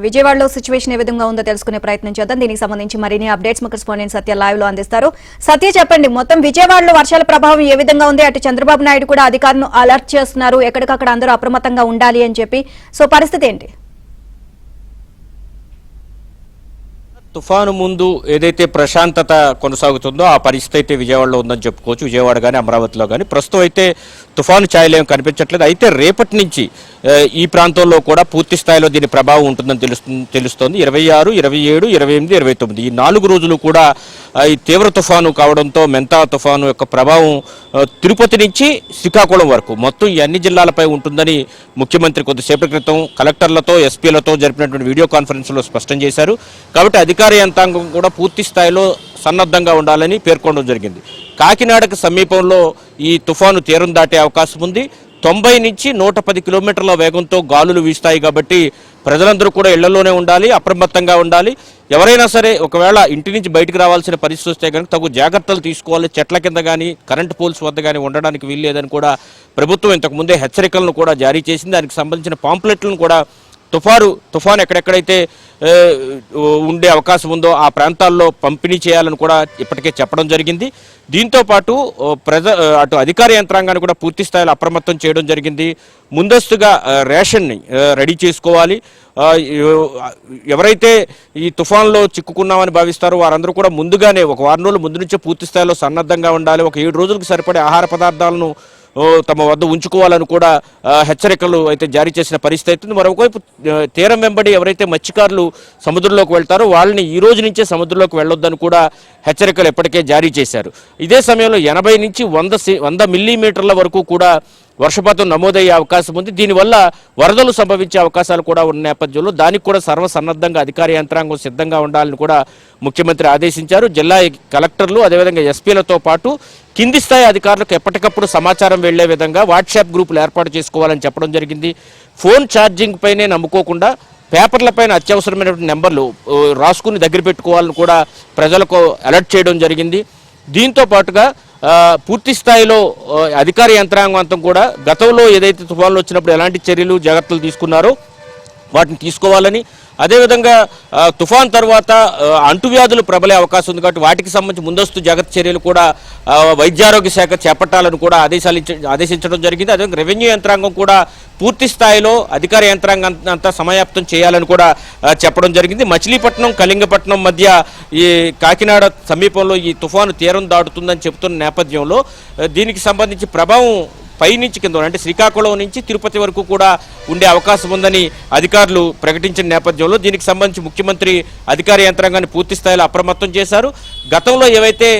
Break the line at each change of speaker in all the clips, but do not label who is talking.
విజయవాడలో సిచ్యువేషన్ ఏ విధంగా ఉందో తెలుసుకునే ప్రయత్నం చేద్దాం. దీనికి సంబంధించి మరిన్ని అప్డేట్స్ మా కరెస్పాండెంట్ సత్య లైవ్ లో అందిస్తారు. సత్య, చెప్పండి, మొత్తం విజయవాడలో వర్షాల ప్రభావం ఏ విధంగా ఉంది? అటు చంద్రబాబు నాయుడు కూడా అధికారులను అలర్ట్ చేస్తున్నారు, ఎక్కడికక్కడ అందరూ అప్రమత్తంగా ఉండాలి అని చెప్పి. సో పరిస్థితి ఏంటి?
తుఫాను ముందు ఏదైతే ప్రశాంతత కొనసాగుతుందో ఆ పరిస్థితి అయితే విజయవాడలో ఉందని చెప్పుకోవచ్చు. విజయవాడ కానీ అమరావతిలో కానీ ప్రస్తుతం అయితే తుఫాను ఛాయలేం కనిపించట్లేదు. అయితే రేపటి నుంచి ఈ ప్రాంతంలో కూడా పూర్తి స్థాయిలో దీని ప్రభావం ఉంటుందని తెలుస్తోంది. 26, 27, 28, 29 ఈ 4 రోజులు కూడా ఈ తీవ్ర తుఫాను కావడంతో మెంతా తుఫాను యొక్క ప్రభావం తిరుపతి నుంచి శ్రీకాకుళం వరకు మొత్తం ఈ అన్ని జిల్లాలపై ఉంటుందని ముఖ్యమంత్రి కొద్దిసేపటి క్రితం కలెక్టర్లతో ఎస్పీలతో జరిపినటువంటి వీడియో కాన్ఫరెన్స్లో స్పష్టం చేశారు. కాబట్టి అధికార యంత్రాంగం కూడా పూర్తి స్థాయిలో సన్నద్ధంగా ఉండాలని పేర్కొనడం జరిగింది. కాకినాడకు సమీపంలో ఈ తుఫాను తీరం దాటే అవకాశం ఉంది. 90 నుంచి 110 కిలోమీటర్ల వేగంతో గాలులు వీస్తాయి. కాబట్టి ప్రజలందరూ కూడా ఇళ్లలోనే ఉండాలి, అప్రమత్తంగా ఉండాలి. ఎవరైనా సరే ఒకవేళ ఇంటి నుంచి బయటకు రావాల్సిన పరిస్థితి వస్తే కనుక తగు జాగ్రత్తలు తీసుకోవాలి. చెట్ల కింద కానీ కరెంటు పోల్స్ వద్ద కానీ ఉండడానికి వీల్లేదని కూడా ప్రభుత్వం ఇంతకుముందే హెచ్చరికలను కూడా జారీ చేసింది. దానికి సంబంధించిన పాంప్లెట్లను కూడా తుఫాను ఎక్కడెక్కడైతే ఉండే అవకాశం ఉందో ఆ ప్రాంతాల్లో పంపిణీ చేయాలని కూడా ఇప్పటికే చెప్పడం జరిగింది. దీంతో పాటు అటు అధికార యంత్రాంగాన్ని కూడా పూర్తి స్థాయిలో అప్రమత్తం చేయడం జరిగింది. ముందస్తుగా రేషన్ని రెడీ చేసుకోవాలి. ఎవరైతే ఈ తుఫాన్లో చిక్కుకున్నామని భావిస్తారో వారందరూ కూడా ముందుగానే ఒక వారం రోజుల ముందు నుంచే పూర్తి స్థాయిలో సన్నద్ధంగా ఉండాలి. ఒక 7 రోజులకు సరిపడే ఆహార పదార్థాలను తమ వద్ద ఉంచుకోవాలని కూడా హెచ్చరికలు అయితే జారీ చేసిన పరిస్థితి అవుతుంది. మరోవైపు తీరం వెంబడి ఎవరైతే మత్స్యకారులు సముద్రంలోకి వెళ్తారో వాళ్ళని ఈ రోజు నుంచే సముద్రంలోకి వెళ్ళొద్దని కూడా హెచ్చరికలు ఎప్పటికే జారీ చేశారు. ఇదే సమయంలో 80 నుంచి 100 మిల్లీమీటర్ల వరకు కూడా వర్షపాతం నమోదయ్యే అవకాశం ఉంది. దీనివల్ల వరదలు సంభవించే అవకాశాలు కూడా ఉన్న నేపథ్యంలో దానికి కూడా సర్వసన్నద్ధంగా అధికార యంత్రాంగం సిద్ధంగా ఉండాలని కూడా ముఖ్యమంత్రి ఆదేశించారు. జిల్లా కలెక్టర్లు అదేవిధంగా ఎస్పీలతో పాటు కింది స్థాయి అధికారులకు ఎప్పటికప్పుడు సమాచారం వెళ్లే విధంగా వాట్సాప్ గ్రూపులు ఏర్పాటు చేసుకోవాలని చెప్పడం జరిగింది. ఫోన్ ఛార్జింగ్ పైనే నమ్ముకోకుండా పేపర్లపైన అత్యవసరమైనటువంటి నెంబర్లు రాసుకుని దగ్గర పెట్టుకోవాలని కూడా ప్రజలకు అలర్ట్ చేయడం జరిగింది. దీంతో పాటుగా పూర్తి స్థాయిలో అధికార యంత్రాంగం అంతా కూడా గతంలో ఏదైతే తుఫాన్లు వచ్చినప్పుడు ఎలాంటి చర్యలు జాగ్రత్తలు తీసుకున్నారో వాటిని తీసుకోవాలని, అదేవిధంగా తుఫాన్ తర్వాత అంటువ్యాధులు ప్రబలే అవకాశం ఉంది కాబట్టి వాటికి సంబంధించి ముందస్తు జాగ్రత్త చర్యలు కూడా వైద్యారోగ్య శాఖ చేపట్టాలని కూడా ఆదేశించడం జరిగింది. అదేవిధంగా రెవెన్యూ యంత్రాంగం కూడా పూర్తి స్థాయిలో అధికార యంత్రాంగం అంతా సమాయత్తం చేయాలని కూడా చెప్పడం జరిగింది. మచిలీపట్నం కళింగపట్నం మధ్య ఈ కాకినాడ సమీపంలో ఈ తుఫాను తీరం దాటుతుందని చెబుతున్న నేపథ్యంలో దీనికి సంబంధించి ప్రభావం పైనుంచి కింద అంటే శ్రీకాకుళం నుంచి తిరుపతి వరకు కూడా ఉండే అవకాశం ఉందని అధికారులు ప్రకటించిన నేపథ్యంలో దీనికి సంబంధించి ముఖ్యమంత్రి అధికార యంత్రాంగాన్ని పూర్తి స్థాయిలో అప్రమత్తం చేశారు. గతంలో ఏవైతే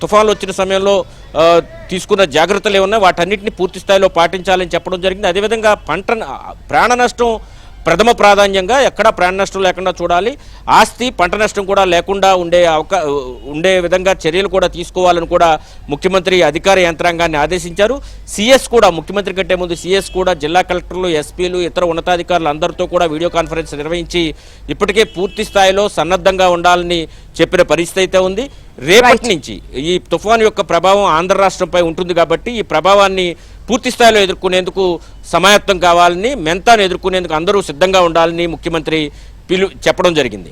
తుఫాన్లు వచ్చిన సమయంలో తీసుకున్న జాగ్రత్తలు ఏమన్నా వాటన్నిటిని పూర్తి స్థాయిలో పాటించాలని చెప్పడం జరిగింది. అదేవిధంగా ప్రాణ నష్టం ప్రథమ ప్రాధాన్యంగా ఎక్కడా ప్రాణ నష్టం లేకుండా చూడాలి. ఆస్తి పంట నష్టం కూడా లేకుండా ఉండే విధంగా చర్యలు కూడా తీసుకోవాలని కూడా ముఖ్యమంత్రి అధికార యంత్రాంగాన్ని ఆదేశించారు. సిఎస్ కూడా ముఖ్యమంత్రి కంటే ముందు సిఎస్ కూడా జిల్లా కలెక్టర్లు, ఎస్పీలు, ఇతర ఉన్నతాధికారులు అందరితో కూడా వీడియో కాన్ఫరెన్స్ నిర్వహించి ఇప్పటికే పూర్తి స్థాయిలో సన్నద్ధంగా ఉండాలని చెప్పిన పరిస్థితి అయితే ఉంది. రేపటి నుంచి ఈ తుఫాను యొక్క ప్రభావం ఆంధ్ర రాష్ట్రంపై ఉంటుంది కాబట్టి ఈ ప్రభావాన్ని పూర్తి స్థాయిలో ఎదుర్కొనేందుకు సమాయత్తం కావాలని, మెంతాను ఎదుర్కొనేందుకు అందరూ సిద్ధంగా ఉండాలని ముఖ్యమంత్రి చెప్పడం జరిగింది.